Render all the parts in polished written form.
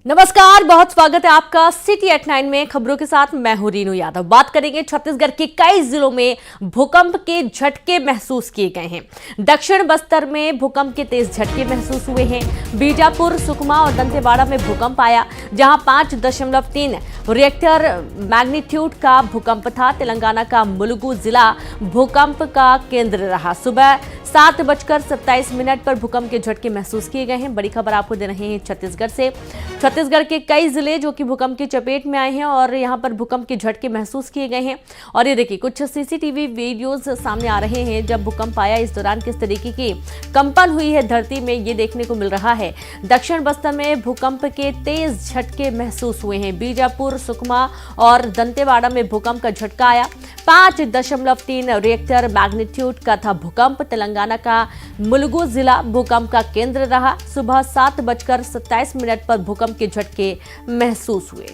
नमस्कार, बहुत स्वागत है आपका सिटी एट 9 में। खबरों के साथ मैं हूं रीनू यादव। बात करेंगे छत्तीसगढ़ के कई जिलों में भूकंप के झटके महसूस किए गए हैं। दक्षिण बस्तर में भूकंप के तेज झटके महसूस हुए हैं। बीजापुर, सुकमा और दंतेवाड़ा में भूकंप आया, जहां 5.3 रिएक्टर मैग्नीट्यूड का भूकंप था। तेलंगाना का मुलुगु जिला भूकंप का केंद्र रहा। सुबह 7:27 पर भूकंप के झटके महसूस किए गए हैं। बड़ी खबर आपको दे रहे हैं छत्तीसगढ़ से। छत्तीसगढ़ के कई जिले जो कि भूकंप की चपेट में आए हैं और यहां पर भूकंप के झटके महसूस किए गए हैं। और ये देखिए, कुछ सीसीटीवी वीडियोस सामने आ रहे हैं। जब भूकंप आया, इस दौरान किस तरीके की कंपन हुई है धरती में, ये देखने को मिल रहा है। दक्षिण बस्तर में भूकंप के तेज झटके महसूस हुए हैं। बीजापुर, सुकमा और दंतेवाड़ा में भूकंप का झटका आया। 5.3 रिएक्टर मैग्नीट्यूड का था भूकंप। तेलंगाना का मुलुगु जिला भूकंप का केंद्र रहा। सुबह 7:27 पर भूकंप के झटके महसूस हुए।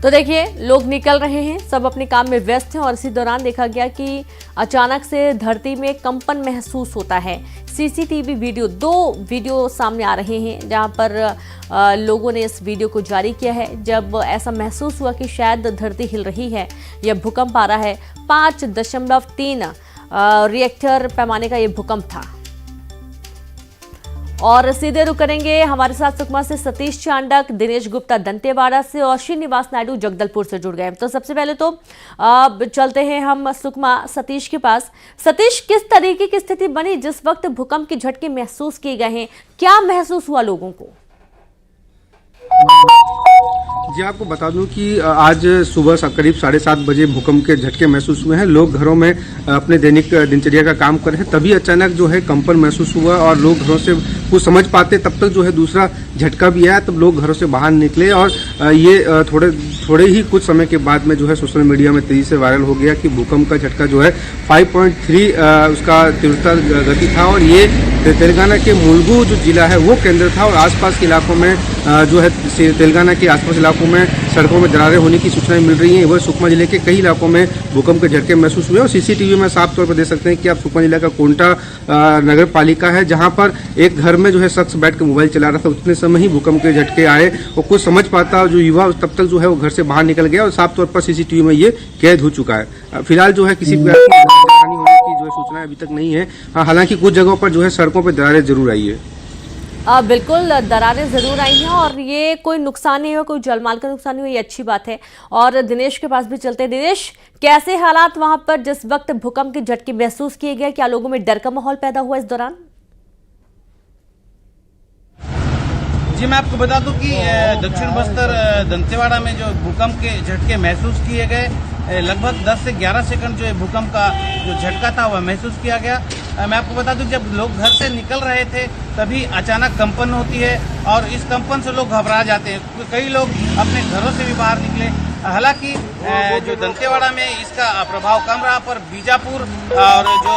तो देखिए, लोग निकल रहे हैं, सब अपने काम में व्यस्त हैं और इसी दौरान देखा गया कि अचानक से धरती में कंपन महसूस होता है। सीसीटीवी दो वीडियो सामने आ रहे हैं, जहां पर लोगों ने इस वीडियो को जारी किया है। जब ऐसा महसूस हुआ कि शायद धरती हिल रही है या भूकंप आ रहा है। 5.3 रिएक्टर पैमाने का ये भूकंप था। और सीधे रुक करेंगे हमारे साथ सुकमा से सतीश चांडक, दिनेश गुप्ता दंतेवाड़ा से और श्रीनिवास नायडू जगदलपुर से जुड़ गए। तो सबसे पहले तो चलते हैं हम सुकमा सतीश के पास। सतीश, किस तरीके की स्थिति बनी जिस वक्त भूकंप के झटके महसूस किए गए हैं? क्या महसूस हुआ लोगों को? जी, आपको बता दूं कि आज सुबह करीब 7:30 बजे भूकंप के झटके महसूस हुए हैं। लोग घरों में अपने दैनिक दिनचर्या का काम कर रहे हैं, तभी अचानक जो है कंपन महसूस हुआ और लोग घरों से कुछ समझ पाते तब तक जो है दूसरा झटका भी आया। तब लोग घरों से बाहर निकले और ये थोड़े ही कुछ समय के बाद में जो है सोशल मीडिया में तेजी से वायरल हो गया कि भूकंप का झटका जो है 5.3 उसका तीव्रता गति था और ये तेलंगाना के मुलुगु जो जिला है वो केंद्र था। और आसपास के इलाकों में जो है तेलंगाना के आसपास इलाकों में सड़कों में दरारें होने की सूचनाएं मिल रही हैं। वह सुकमा जिले के कई इलाकों में भूकंप के झटके महसूस हुए और सीसीटीवी में साफ तौर पर देख सकते हैं कि आप सुकमा जिला का कोंटा नगर पालिका है, जहां पर एक घर में जो है शख्स बैठ कर मोबाइल चला रहा था। उतने समय ही भूकंप के झटके आए और कुछ समझ पाता जो युवा तब तक जो है वो घर से बाहर निकल गया और साफ तौर पर सीसीटीवी में ये कैद हो चुका है। फिलहाल जो है किसी प्रकार की हानि होने की जो है सूचनाएं अभी तक नहीं है। हालांकि कुछ जगहों पर जो है सड़कों पर दरारें जरूर आई है। बिल्कुल, दरारें जरूर आई हैं और ये कोई नुकसान नहीं हुआ, कोई जलमाल का नुकसान नहीं हुआ, ये अच्छी बात है। और दिनेश के पास भी चलते हैं। दिनेश, कैसे हालात वहां पर जिस वक्त भूकंप के झटके महसूस किए गए? क्या लोगों में डर का माहौल पैदा हुआ इस दौरान? जी, मैं आपको बता दूं कि दक्षिण बस्तर दंतेवाड़ा में जो भूकंप के झटके महसूस किए गए, लगभग 10 से 11 सेकंड जो है भूकंप का जो झटका था वह महसूस किया गया। मैं आपको बता दूं, जब लोग घर से निकल रहे थे तभी अचानक कंपन होती है और इस कंपन से लोग घबरा जाते हैं। कई लोग अपने घरों से भी बाहर निकले। हालांकि जो दंतेवाड़ा में इसका प्रभाव कम रहा, पर बीजापुर और जो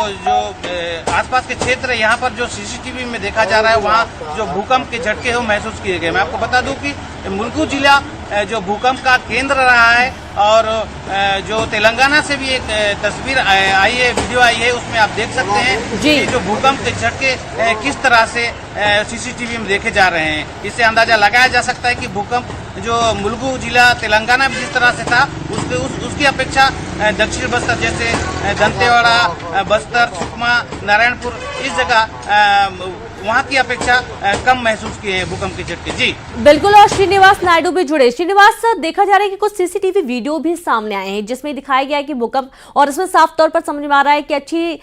आसपास के क्षेत्र है यहाँ पर जो सीसीटीवी में देखा जा रहा है वहाँ जो भूकंप के झटके हैं वो महसूस किए गए। मैं आपको बता दूं कि मुलुगु जिला जो भूकंप का केंद्र रहा है और जो तेलंगाना से भी एक तस्वीर आई है, वीडियो आई है, उसमें आप देख सकते हैं कि जो भूकंप के झटके किस तरह से सीसीटीवी में देखे जा रहे हैं। इससे अंदाजा लगाया जा सकता है कि भूकंप जो मुलुगु जिला तेलंगाना में जिस तरह से था उसकी अपेक्षा दक्षिण बस्तर जैसे दंतेवाड़ा, बस्तर, सुकमा, नारायणपुर इस जगह वहाँ की अपेक्षा कम महसूस किए हैं भूकंप के झटके। जी बिल्कुल, और श्रीनिवास नायडू भी जुड़े। श्रीनिवास, देखा जा रहा है कि कुछ सीसीटीवी वीडियो भी सामने आए हैं जिसमें दिखाया गया है कि भूकंप, और इसमें साफ तौर पर समझ में आ रहा है कि अच्छी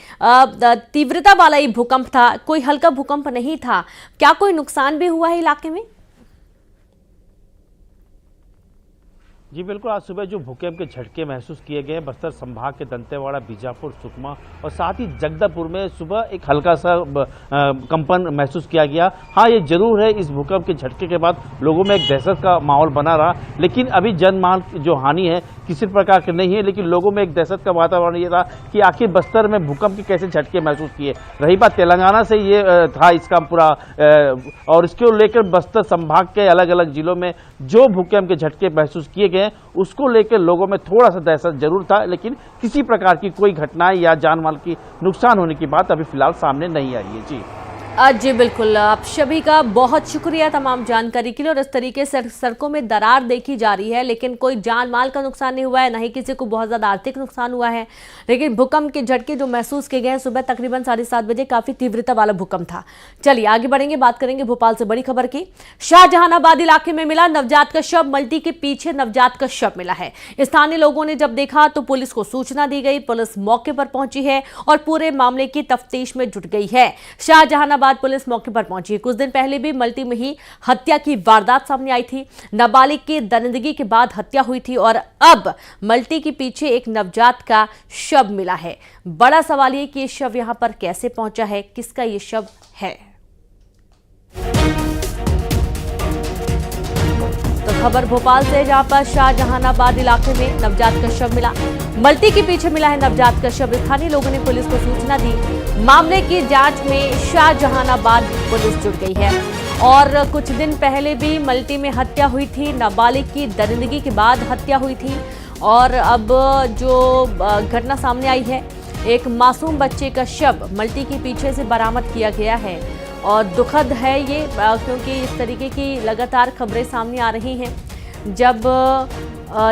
तीव्रता वाला ही भूकंप था, कोई हल्का भूकंप नहीं था। क्या कोई नुकसान भी हुआ है इलाके में? जी बिल्कुल, आज सुबह जो भूकंप के झटके महसूस किए गए बस्तर संभाग के दंतेवाड़ा, बीजापुर, सुकमा और साथ ही जगदलपुर में सुबह एक हल्का सा कंपन महसूस किया गया। हाँ, ये जरूर है, इस भूकंप के झटके के बाद लोगों में एक दहशत का माहौल बना रहा, लेकिन अभी जनमाल जो हानि है किसी प्रकार की नहीं है। लेकिन लोगों में एक दहशत का वातावरण ये रहा कि आखिर बस्तर में भूकंप के कैसे झटके महसूस किए। रही बात तेलंगाना से, ये था इसका पूरा, और इसको लेकर बस्तर संभाग के अलग अलग जिलों में जो भूकंप के झटके महसूस किए गए चुके हैं, उसको लेकर लोगों में थोड़ा सा दहशत जरूर था, लेकिन किसी प्रकार की कोई घटना या जान माल की नुकसान होने की बात अभी फिलहाल सामने नहीं आई है। जी जी बिल्कुल, आप सभी का बहुत शुक्रिया तमाम जानकारी के लिए। और इस तरीके से सड़कों में दरार देखी जा रही है, लेकिन कोई जान माल का नुकसान नहीं हुआ है, ना ही किसी को बहुत ज़्यादा आर्थिक नुकसान हुआ है। लेकिन भूकंप के झटके जो महसूस किए गए हैं सुबह तकरीबन 7:30 बजे, काफ़ी तीव्रता वाला भूकंप था। चलिए आगे बढ़ेंगे, बात करेंगे भोपाल से बड़ी खबर की। शाहजहानाबाद इलाके में मिला नवजात का शव, मल्टी के पीछे नवजात का शव मिला है। स्थानीय लोगों ने जब देखा तो पुलिस को सूचना दी गई, पुलिस मौके पर पहुंची है और पूरे मामले की तफ्तीश में जुट गई है। शाहजहानाबाद पुलिस मौके पर पहुंची। कुछ दिन पहले भी मल्टी में ही हत्या की वारदात सामने आई थी। नाबालिग की दरिंदगी के बाद हत्या हुई थी और अब मल्टी के पीछे एक नवजात का शव मिला है। बड़ा सवाल ये कि ये शव यहां पर कैसे पहुंचा है, किसका ये शव है। तो खबर भोपाल से, जहां पर शाहजहानाबाद इलाके में नवजात का शव मिला, मल्टी के पीछे मिला है नवजात का शव। स्थानीय लोगों ने पुलिस को सूचना दी। मामले की जांच में शाहजहानाबाद पुलिस जुट गई है। और कुछ दिन पहले भी मल्टी में हत्या हुई थी, नाबालिग की दरिंदगी के बाद हत्या हुई थी। और अब जो घटना सामने आई है, एक मासूम बच्चे का शव मल्टी के पीछे से बरामद किया गया है। और दुखद है ये, क्योंकि इस तरीके की लगातार खबरें सामने आ रही हैं। जब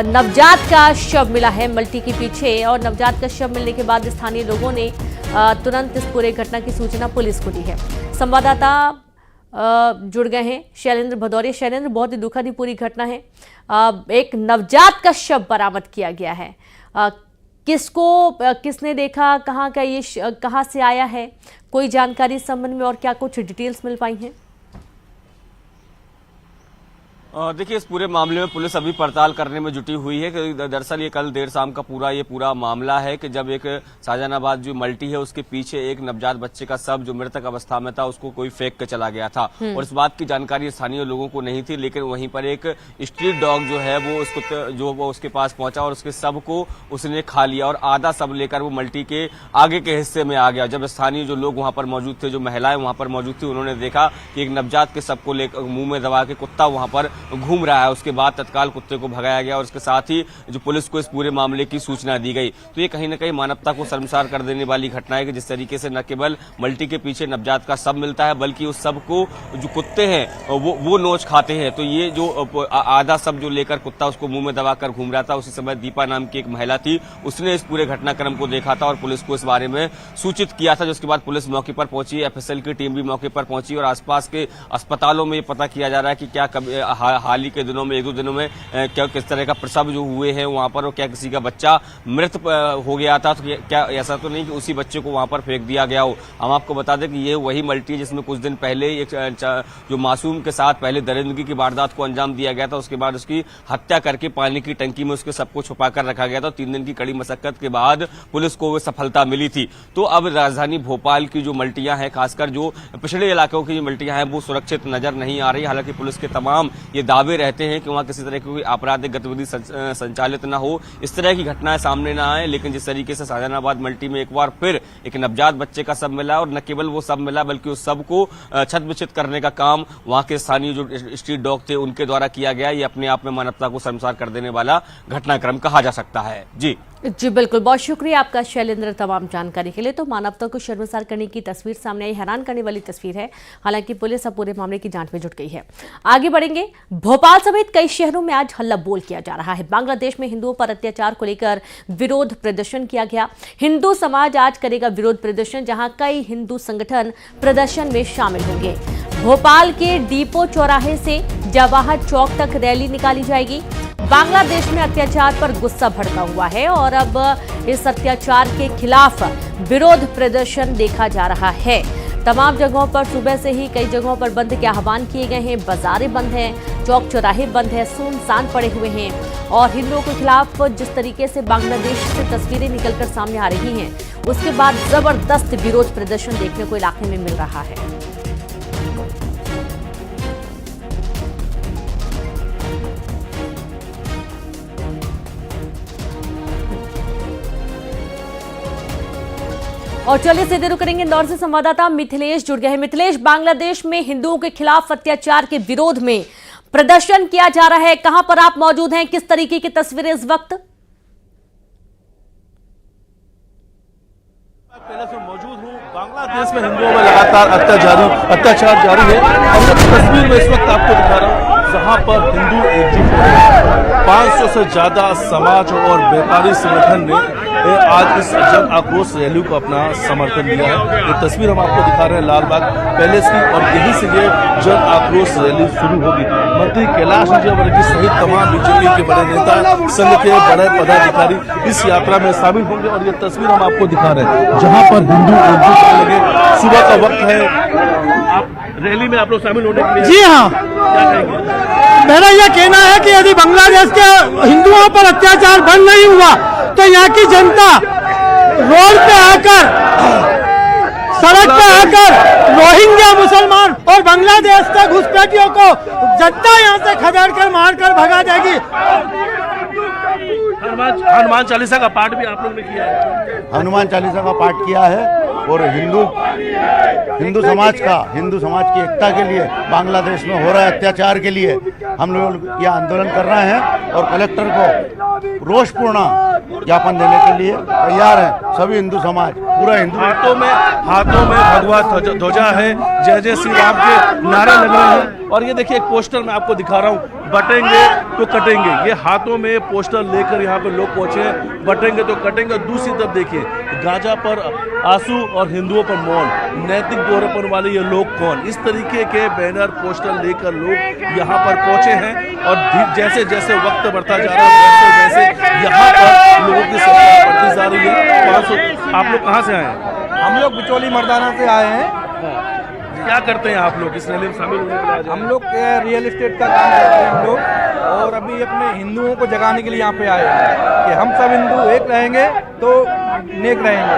नवजात का शव मिला है मल्टी के पीछे, और नवजात का शव मिलने के बाद स्थानीय लोगों ने तुरंत इस पूरे घटना की सूचना पुलिस को दी है। संवाददाता जुड़ गए हैं, शैलेंद्र भदौरिया। शैलेंद्र, बहुत ही दुखद ही पूरी घटना है। एक नवजात का शव बरामद किया गया है। किसने देखा, कहाँ का ये कहाँ से आया है, कोई जानकारी इस संबंध में और क्या कुछ डिटेल्स मिल पाई हैं? देखिए, इस पूरे मामले में पुलिस अभी पड़ताल करने में जुटी हुई है कि दरअसल ये कल देर शाम का पूरा मामला है कि जब एक शाहजहानाबाद जो मल्टी है उसके पीछे एक नवजात बच्चे का शव जो मृतक अवस्था में था उसको कोई फेंक के चला गया था। और इस बात की जानकारी स्थानीय लोगों को नहीं थी, लेकिन वहीं पर एक स्ट्रीट डॉग जो है वो उसके पास पहुंचा और उसके शव को उसने खा लिया और आधा शव लेकर वो मल्टी के आगे के हिस्से में आ गया। जब स्थानीय जो लोग वहां पर मौजूद थे, जो महिलाएं वहां पर मौजूद थी, उन्होंने देखा कि एक नवजात के शव को लेकर मुंह में दबा के कुत्ता वहां पर घूम रहा है। उसके बाद तत्काल कुत्ते को भगाया गया और उसके साथ ही जो पुलिस को इस पूरे मामले की सूचना दी गई। तो ये कहीं न कहीं मानवता को शर्मसार कर देने वाली घटना है कि जिस तरीके से न केवल मल्टी के पीछे नवजात का शव मिलता है, बल्कि उस शव को जो कुत्ते हैं वो नोच खाते हैं। तो ये जो आधा शव जो लेकर कुत्ता उसको मुंह में दबाकर घूम रहा था, उसी समय दीपा नाम की एक महिला थी, उसने इस पूरे घटनाक्रम को देखा था और पुलिस को इस बारे में सूचित किया था। जिसके बाद पुलिस मौके पर पहुंची, एफएसएल की टीम भी मौके पर पहुंची और आसपास के अस्पतालों में ये पता किया जा रहा है कि क्या हाल ही के दिनों में, 1-2 दिनों में क्या किस तरह का प्रसव जो हुए हैं वहां पर, और क्या किसी का बच्चा मृत हो गया था। तो क्या ऐसा तो नहीं कि उसी बच्चे को वहां पर फेंक दिया गया हो। हम आपको बता दें कि ये वही मल्टी है जिसमें कुछ दिन पहले एक जो मासूम के साथ पहले दरिंदगी की वारदात को अंजाम दिया गया था, उसके बाद उसकी हत्या करके पानी की टंकी में उसके सबको छुपा कर रखा गया था। 3 दिन की कड़ी मशक्कत के बाद पुलिस को वो सफलता मिली थी। तो अब राजधानी भोपाल की जो मल्टियां हैं, खासकर जो पिछड़े इलाकों की जो मल्टियां हैं, वो सुरक्षित नजर नहीं आ रही। हालांकि पुलिस के तमाम ये दावे रहते हैं कि वहां किसी तरह की कोई आपराधिक गतिविधि संचालित न हो, इस तरह की घटनाएं सामने न आए। लेकिन जिस तरीके से शाहजहानाबाद मल्टी में एक बार फिर एक नवजात बच्चे का शव मिला, और न केवल वो शव मिला बल्कि उस शव को छत-बिछित करने का काम वहां के स्थानीय जो स्ट्रीट डॉग थे उनके द्वारा किया गया। ये अपने आप में मानवता को शर्मसार कर देने वाला घटनाक्रम कहा जा सकता है। जी बिल्कुल, बहुत शुक्रिया आपका शैलेंद्र तमाम जानकारी के लिए। तो मानवता को शर्मसार करने की तस्वीर सामने आई, हैरान करने वाली तस्वीर है। हालांकि पुलिस अब पूरे मामले की जांच में जुट गई है। आगे बढ़ेंगे, भोपाल समेत कई शहरों में आज हल्ला बोल किया जा रहा है। बांग्लादेश में हिंदुओं पर अत्याचार को लेकर विरोध प्रदर्शन किया गया। हिंदू समाज आज करेगा विरोध प्रदर्शन, जहां कई हिंदू संगठन प्रदर्शन में शामिल होंगे। भोपाल के डीपो चौराहे से जवाहर चौक तक रैली निकाली जाएगी। बांग्लादेश में अत्याचार पर गुस्सा भड़का हुआ है और अब इस अत्याचार के खिलाफ विरोध प्रदर्शन देखा जा रहा है। तमाम जगहों पर सुबह से ही कई जगहों पर बंद के आह्वान किए गए हैं। बाजारें बंद हैं, चौक चौराहे बंद हैं, सुनसान पड़े हुए हैं। और हिंदुओं के खिलाफ जिस तरीके से बांग्लादेश से तस्वीरें निकलकर सामने आ रही हैं, उसके बाद जबरदस्त विरोध प्रदर्शन देखने को इलाके में मिल रहा है। और चलिए सीधे रुक करेंगे इंदौर से, संवाददाता मिथिलेश जुड़ गए हैं। मिथिलेश, बांग्लादेश में हिंदुओं के खिलाफ अत्याचार के विरोध में प्रदर्शन किया जा रहा है, कहां पर आप मौजूद हैं, किस तरीके की तस्वीरें इस वक्त? पहले से मौजूद हूँ। बांग्लादेश में हिंदुओं में लगातार अत्याचार जारी है और मैं तस्वीर में इस वक्त आपको दिखा रहा हूँ जहाँ पर हिंदू एकजुट हो रहे हैं। 500 से ज्यादा समाज और व्यापारी संगठन ने आज इस जन आक्रोश रैली को अपना समर्थन दिया है। ये तस्वीर हम आपको दिखा रहे हैं लालबाग पैलेस की और यहीं से ये जन आक्रोश रैली शुरू होगी। मंत्री कैलाश विजयवर्गीय सहित तमाम बीजेपी के बड़े नेता, संघ के बड़े पदाधिकारी इस यात्रा में शामिल होंगे और ये तस्वीर हम आपको दिखा रहे हैं जहाँ पर हिंदू एकजुट होने लगे। सुबह का वक्त है, आप रैली में आप लोग शामिल होने के लिए? जी हाँ, क्या कहेंगे? मेरा यह कहना है कि यदि बांग्लादेश के हिंदुओं पर अत्याचार बंद नहीं हुआ तो यहाँ की जनता रोड पे आकर, सड़क पे आकर रोहिंग्या मुसलमान और बांग्लादेश के घुसपैठियों को जनता यहाँ से खदेड़ मारकर भगा देगी। हनुमान चालीसा का पाठ भी आप लोग ने किया है? हनुमान चालीसा का पाठ किया है और हिंदू समाज की एकता के लिए, बांग्लादेश में हो रहे अत्याचार के लिए हम लोग यह आंदोलन कर रहे हैं और कलेक्टर को रोषपूर्ण ज्ञापन देने के लिए तैयार है। सभी हिंदू समाज, पूरा हिंदू। हाथों में भगवा ध्वजा है, जय जय श्री राम के नारे लग रहे हैं और ये देखिए एक पोस्टर मैं आपको दिखा रहा हूँ, बटेंगे तो कटेंगे। ये हाथों में पोस्टर लेकर यहाँ पे लोग पहुंचे हैं, बटेंगे तो कटेंगे। दूसरी तरफ देखिए गाजा पर आंसू और हिंदुओं पर मौन, नैतिक दोहरेपन वाले ये लोग कौन? इस तरीके के बैनर पोस्टर लेकर लोग यहाँ पर पहुंचे हैं और जैसे जैसे वक्त बढ़ता जा रहा है वैसे वैसे यहाँ पर लोगों की संख्या बढ़ती जा रही है। आप लोग कहाँ से आए हैं? हम लोग बिचौली मर्दाना से आए हैं। क्या करते हैं आप लोग इस रैली में शामिल होने के लिए? हम लोग रियल एस्टेट का काम करते हैं हम लोग, और अभी अपने हिंदुओं को जगाने के लिए यहाँ पे आए हैं कि हम सब हिंदू एक रहेंगे तो नेक रहेंगे,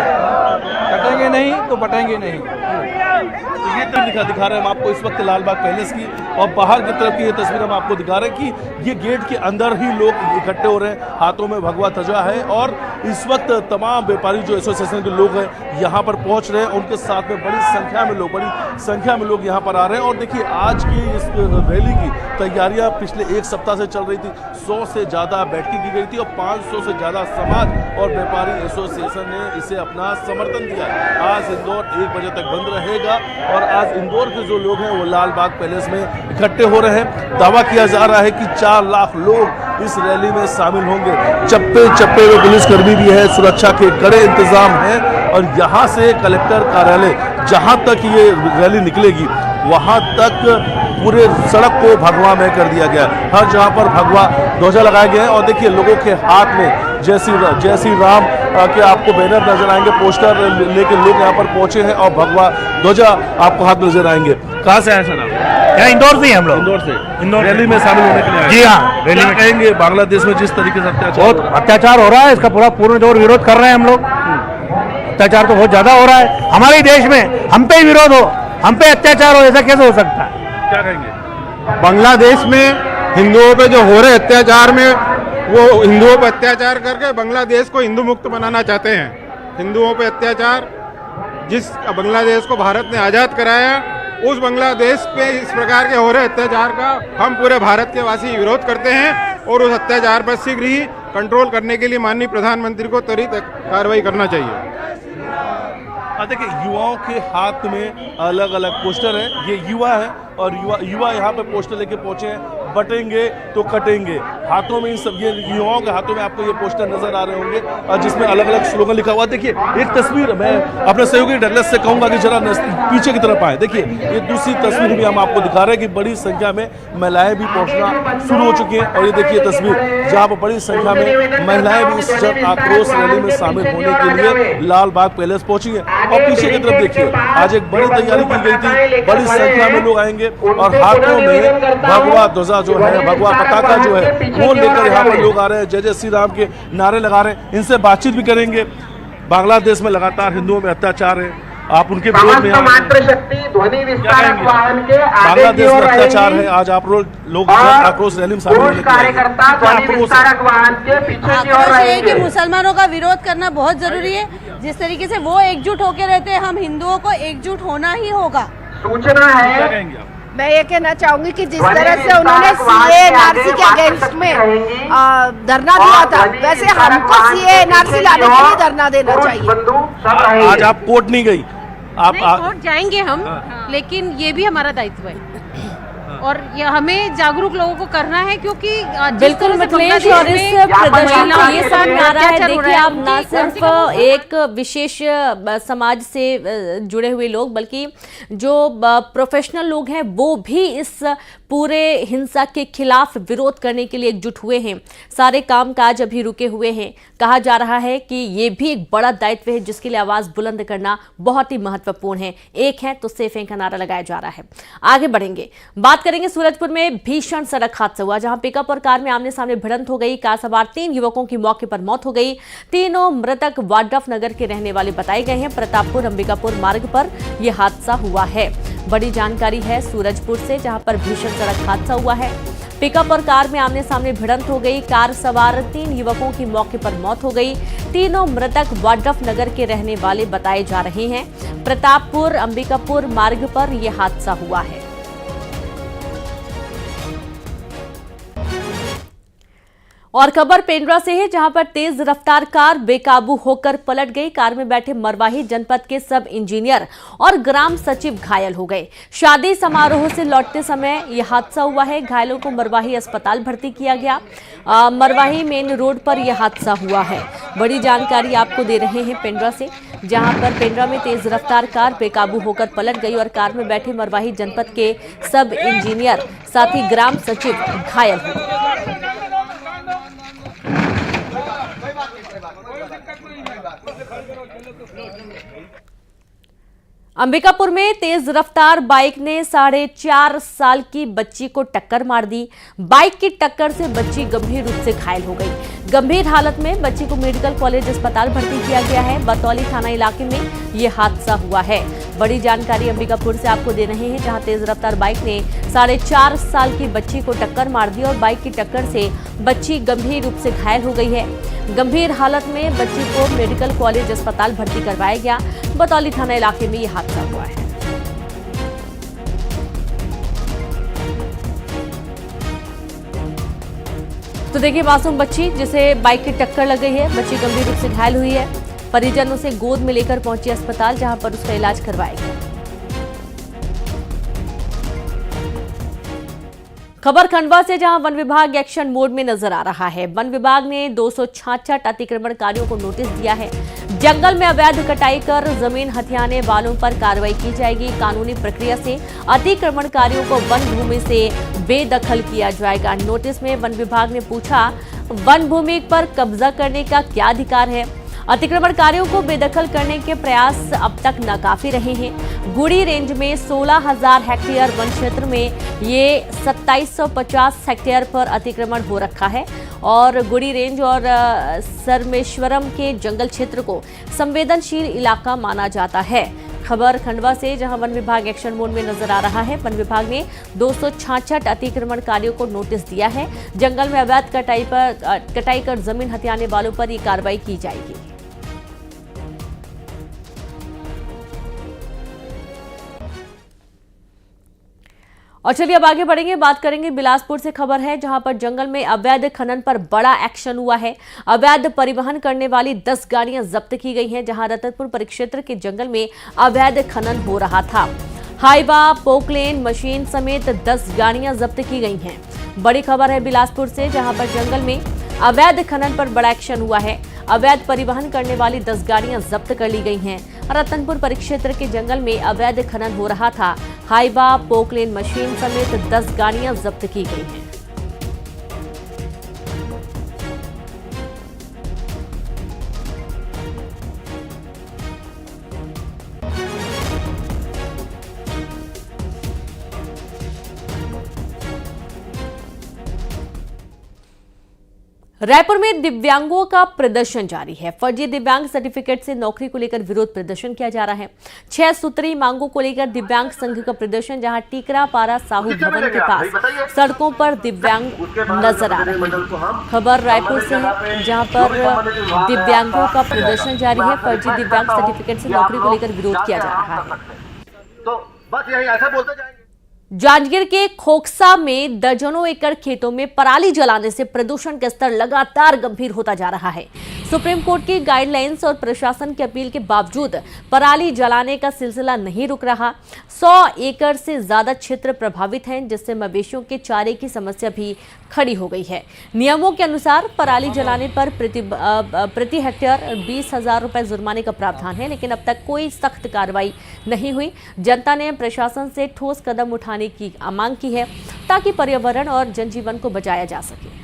कटेंगे नहीं तो बटेंगे नहीं। तो ये तस्वीर दिखा रहे हैं हम आपको इस वक्त लालबाग पैलेस की और बाहर की तरफ की ये तस्वीर हम आपको दिखा रहे हैं कि ये गेट के अंदर ही लोग इकट्ठे हो रहे हैं, हाथों में भगवा ध्वजा है और इस वक्त तमाम व्यापारी जो एसोसिएशन के लोग हैं यहाँ पर पहुंच रहे हैं। उनके साथ में बड़ी संख्या में लोग यहाँ पर आ रहे हैं और देखिए आज की इस रैली की तैयारियां पिछले एक सप्ताह से चल रही थी। 100 से ज़्यादा बैठकें की गई थी और 500 से ज़्यादा समाज और व्यापारी एसोसिएशन ने इसे अपना समर्थन दिया। आज इंदौर 1 बजे तक बंद रहेगा और आज इंदौर के जो लोग हैं वो लालबाग पैलेस में इकट्ठे हो रहे हैं। दावा किया जा रहा है कि 4 लाख लोग इस रैली में शामिल होंगे। चप्पे चप्पे में पुलिसकर्मी भी है, सुरक्षा के कड़े इंतजाम हैं और यहाँ से कलेक्टर कार्यालय जहाँ तक ये रैली निकलेगी वहाँ तक पूरे सड़क को भगवा में कर दिया गया। हर जगह पर भगवा ध्वजा लगाए गए हैं और देखिए लोगों के हाथ में जय श्री राम के आपको बैनर नजर आएंगे, पोस्टर लेके लोग यहाँ पर पहुंचे हैं और भगवा ध्वजा आपको हाथ नजर आएंगे। कहाँ से आए सर आप? यहाँ इंदौर से हम लोग। इंदौर रैली में शामिल होने के लिए? जी हाँ, रैली में कहेंगे बांग्लादेश में जिस तरीके से बहुत अत्याचार हो रहा है, इसका पूरा पूर्ण जोर विरोध कर रहे हैं हम लोग। अत्याचार तो बहुत ज्यादा हो रहा है हमारे देश में, हम पे ही विरोध हो, हम पे अत्याचार हो, ऐसा कैसे हो सकता है? क्या कहेंगे? बांग्लादेश में हिंदुओं पे जो हो रहे अत्याचार में, वो हिंदुओं पर अत्याचार करके बांग्लादेश को हिंदू मुक्त बनाना चाहते हैं। हिंदुओं पे अत्याचार, जिस बांग्लादेश को भारत ने आज़ाद कराया, उस बांग्लादेश पे इस प्रकार के हो रहे अत्याचार का हम पूरे भारत के वासी विरोध करते हैं और उस अत्याचार पर शीघ्र ही कंट्रोल करने के लिए माननीय प्रधानमंत्री को त्वरित कार्रवाई करना चाहिए। देखिए युवाओं के हाथ में अलग अलग पोस्टर है, ये युवा है और युवा यहाँ पे पोस्टर लेके पहुंचे हैं, बटेंगे तो कटेंगे। हाथों में इन सब ये युवाओं के हाथों में आपको ये पोस्टर नजर आ रहे होंगे और जिसमें अलग अलग स्लोगन लिखा हुआ। देखिए एक तस्वीर मैं अपने सहयोगी डगलस से कहूंगा कि जरा पीछे की तरफ आए। देखिए ये दूसरी तस्वीर भी हम आपको दिखा रहे हैं कि बड़ी संख्या में महिलाएं भी पहुंचना शुरू हो चुकी हैं और ये देखिए तस्वीर जहाँ पर बड़ी संख्या में महिलाएं भी इस जन आक्रोश रैली में शामिल होने के लिए लालबाग पैलेस पहुंची है। और पीछे की तरफ देखिए आज एक बड़ी तैयारी की गई थी, बड़ी संख्या में लोग आएंगे और हाथों में भगवा ध्वजा जो है, भगवा पताका जो है वो लेकर यहाँ पर लोग आ रहे हैं, जय जय श्री राम के नारे लगा रहे हैं। इनसे बातचीत भी करेंगे। बांग्लादेश में लगातार हिंदुओं में अत्याचार है, आप उनके विरोध में बांग्लादेश में अत्याचार है, आज आप लोग आक्रोश रैली में शामिल कि मुसलमानों का विरोध करना बहुत जरूरी है। जिस तरीके से वो एकजुट होकर रहते हैं, हम हिंदुओं को एकजुट होना ही होगा। सूचना है मैं ये कहना चाहूंगी कि जिस तरह से उन्होंने सीए एनआरसी के अगेंस्ट में धरना दिया था, वैसे हमको सीए एनआरसी लाने के लिए धरना देना चाहिए। आज आप कोर्ट नहीं गई, आप कोर्ट जाएंगे हम, लेकिन ये भी हमारा दायित्व है और ये हमें जागरूक लोगों को करना है, क्योंकि बिल्कुल मिथिलेश, और इस प्रदर्शन का ये सामने आ रहा है। देखिए, आप न सिर्फ एक विशेष समाज से जुड़े हुए लोग, बल्कि जो प्रोफेशनल लोग हैं वो भी इस पूरे हिंसा के खिलाफ विरोध करने के लिए एकजुट हुए हैं। सारे कामकाज अभी रुके हुए हैं। कहा जा रहा है कि ये भी एक बड़ा दायित्व है जिसके लिए आवाज बुलंद करना बहुत ही महत्वपूर्ण है। एक है तो सेफ है का नारा लगाया जा रहा है। आगे बढ़ेंगे, बात करेंगे सूरजपुर में भीषण सड़क हादसा हुआ, जहां पिकअप और कार में आमने सामने भिड़ंत हो गई। कार सवार 3 युवकों की मौके पर मौत हो गई। तीनों मृतक वाड्रफ नगर के रहने वाले बताए गए हैं। प्रतापपुर अंबिकापुर मार्ग पर यह हादसा हुआ है। बड़ी जानकारी है सूरजपुर से, जहां पर भीषण सड़क हादसा हुआ है। पिकअप और कार में आमने सामने भिड़ंत हो गई। कार सवार 3 युवकों की मौके पर मौत हो गई। तीनों मृतक वाड्रफ नगर के रहने वाले बताए जा रहे हैं। प्रतापपुर अंबिकापुर मार्ग पर यह हादसा हुआ है। और खबर पेंड्रा से है, जहां पर तेज रफ्तार कार बेकाबू होकर पलट गई। कार में बैठे मरवाही जनपद के सब इंजीनियर और ग्राम सचिव घायल हो गए। शादी समारोह से लौटते समय यह हादसा हुआ है। घायलों को मरवाही अस्पताल भर्ती किया गया। मरवाही मेन रोड पर यह हादसा हुआ है। बड़ी जानकारी आपको दे रहे हैं पेंड्रा से, जहां पर पेंड्रा में तेज रफ्तार कार बेकाबू होकर पलट गई और कार में बैठे मरवाही जनपद के सब इंजीनियर साथ ही ग्राम सचिव घायल हो गए। अंबिकापुर में तेज रफ्तार बाइक ने 4.5 साल की बच्ची को टक्कर मार दी। बाइक की टक्कर से बच्ची गंभीर रूप से घायल हो गई। गंभीर हालत में बच्ची को मेडिकल कॉलेज अस्पताल भर्ती किया गया है। बतौली थाना इलाके में यह हादसा हुआ है। बड़ी जानकारी अंबिकापुर से आपको दे रहे हैं, जहां तेज रफ्तार बाइक ने 4.5 साल की बच्ची को टक्कर मार दी और बाइक की टक्कर से बच्ची गंभीर रूप से घायल हो गई है। गंभीर हालत में बच्ची को मेडिकल कॉलेज अस्पताल भर्ती करवाया गया। बतौली थाना इलाके में यह हादसा हुआ है। तो देखिए, मासूम बच्ची जिसे बाइक की टक्कर लग गई है, बच्ची गंभीर रूप से घायल हुई है। परिजन उसे गोद में लेकर पहुंची अस्पताल, जहां पर उसका इलाज करवाया गया। खबर खंडवा से, जहां वन विभाग एक्शन मोड में नजर आ रहा है। वन विभाग ने 266 अतिक्रमणकारियों को नोटिस दिया है। जंगल में अवैध कटाई कर जमीन हथियाने वालों पर कार्रवाई की जाएगी। कानूनी प्रक्रिया से अतिक्रमणकारियों को वन भूमि से बेदखल किया जाएगा। नोटिस में वन विभाग ने पूछा, वन भूमि पर कब्जा करने का क्या अधिकार है? अतिक्रमणकारियों को बेदखल करने के प्रयास अब तक नाकाफी रहे हैं। गुड़ी रेंज में 16,000 हेक्टेयर वन क्षेत्र में ये 2750 हेक्टेयर पर अतिक्रमण हो रखा है और गुड़ी रेंज और सरमेश्वरम के जंगल क्षेत्र को संवेदनशील इलाका माना जाता है। खबर खंडवा से, जहां वन विभाग एक्शन मोड में नजर आ रहा है। वन विभाग ने 266 अतिक्रमणकारियों को नोटिस दिया है। जंगल में अवैध कटाई कर जमीन हथियाने वालों पर ये कार्रवाई की जाएगी। और चलिए अब आगे बढ़ेंगे, बात करेंगे बिलासपुर से। खबर है, जहां पर जंगल में अवैध खनन पर बड़ा एक्शन हुआ है। अवैध परिवहन करने वाली 10 गाड़ियां जब्त की गई हैं, जहां रतनपुर परिक्षेत्र के जंगल में अवैध खनन हो रहा था। हाइवा, पोकलेन मशीन समेत 10 गाड़ियां जब्त की गई हैं। बड़ी खबर है बिलासपुर से, जहां पर जंगल में अवैध खनन पर बड़ा एक्शन हुआ है। अवैध परिवहन करने वाली 10 गाड़ियां जब्त कर ली गई हैं। रतनपुर परिक्षेत्र के जंगल में अवैध खनन हो रहा था। हाइवा, पोकलेन मशीन समेत 10 गाड़ियां जब्त की गई हैं। रायपुर में दिव्यांगों का प्रदर्शन जारी है। फर्जी दिव्यांग सर्टिफिकेट से नौकरी को लेकर विरोध प्रदर्शन किया जा रहा है। 6 सूत्री मांगों को लेकर दिव्यांग संघ का प्रदर्शन, जहां टीकरा पारा साहू भवन के पास सड़कों पर दिव्यांग नजर आ रहे हैं। खबर रायपुर से है, जहां पर दिव्यांगों का प्रदर्शन जारी है। फर्जी दिव्यांग सर्टिफिकेट से नौकरी को लेकर विरोध किया जा रहा है। तो बस यही ऐसा बोलते जाएंगे। जांजगीर के खोखसा में दर्जनों एकड़ खेतों में पराली जलाने से प्रदूषण का स्तर लगातार गंभीर होता जा रहा है। सुप्रीम कोर्ट की गाइडलाइंस और प्रशासन की अपील के बावजूद पराली जलाने का सिलसिला नहीं रुक रहा। 100 एकड़ से ज्यादा क्षेत्र प्रभावित हैं, जिससे मवेशियों के चारे की समस्या भी खड़ी हो गई है। नियमों के अनुसार पराली जलाने पर प्रति हेक्टेयर 20,000 रुपए जुर्माने का प्रावधान है, लेकिन अब तक कोई सख्त कार्रवाई नहीं हुई। जनता ने प्रशासन से ठोस कदम उठाने की मांग की है ताकि पर्यावरण और जनजीवन को बचाया जा सके।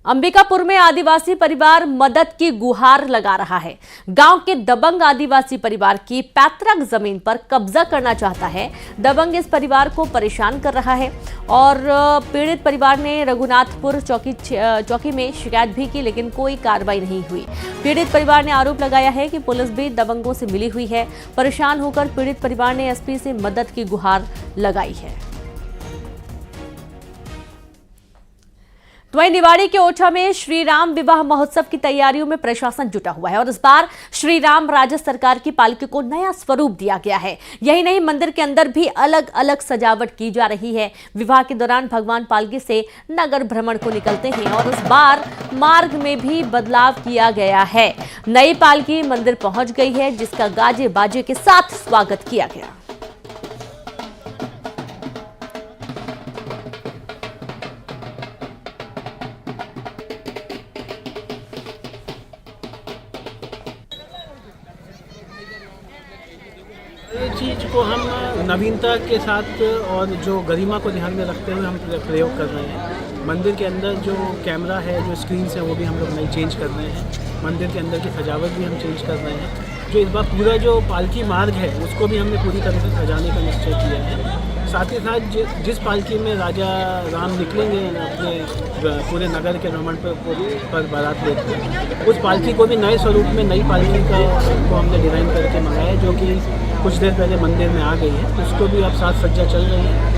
अंबिकापुर में आदिवासी परिवार मदद की गुहार लगा रहा है। गांव के दबंग आदिवासी परिवार की पैतृक जमीन पर कब्जा करना चाहता है। दबंग इस परिवार को परेशान कर रहा है और पीड़ित परिवार ने रघुनाथपुर चौकी में शिकायत भी की, लेकिन कोई कार्रवाई नहीं हुई। पीड़ित परिवार ने आरोप लगाया है कि पुलिस भी दबंगों से मिली हुई है। परेशान होकर पीड़ित परिवार ने एसपी से मदद की गुहार लगाई है। तो वहीं निवाड़ी के ओछा में श्री राम विवाह महोत्सव की तैयारियों में प्रशासन जुटा हुआ है और इस बार श्री राम राज्य सरकार की पालकी को नया स्वरूप दिया गया है। यही नहीं, मंदिर के अंदर भी अलग अलग सजावट की जा रही है। विवाह के दौरान भगवान पालकी से नगर भ्रमण को निकलते हैं और इस बार मार्ग में भी बदलाव किया गया है। नई पालकी मंदिर पहुंच गई है, जिसका गाजे बाजे के साथ स्वागत किया गया। ये चीज़ को हम नवीनता के साथ और जो गरिमा को ध्यान में रखते हुए हम प्रयोग कर रहे हैं। मंदिर के अंदर जो कैमरा है, जो स्क्रीन्स हैं, वो भी हम लोग नई चेंज कर रहे हैं। मंदिर के अंदर की सजावट भी हम चेंज कर रहे हैं। जो इस बार पूरा जो पालकी मार्ग है, उसको भी हमने पूरी तरह से सजाने का निश्चय किया है। साथ ही साथ जिस पालकी में राजा राम निकलेंगे अपने पूरे नगर के भ्रमण पर बारात लेकर, उस पालकी को भी नए स्वरूप में नई पालकी को हमने डिज़ाइन करके मंगाया, जो कि कुछ देर पहले मंदिर में आ गई है। उसको भी अब साज सज्जा चल रही है।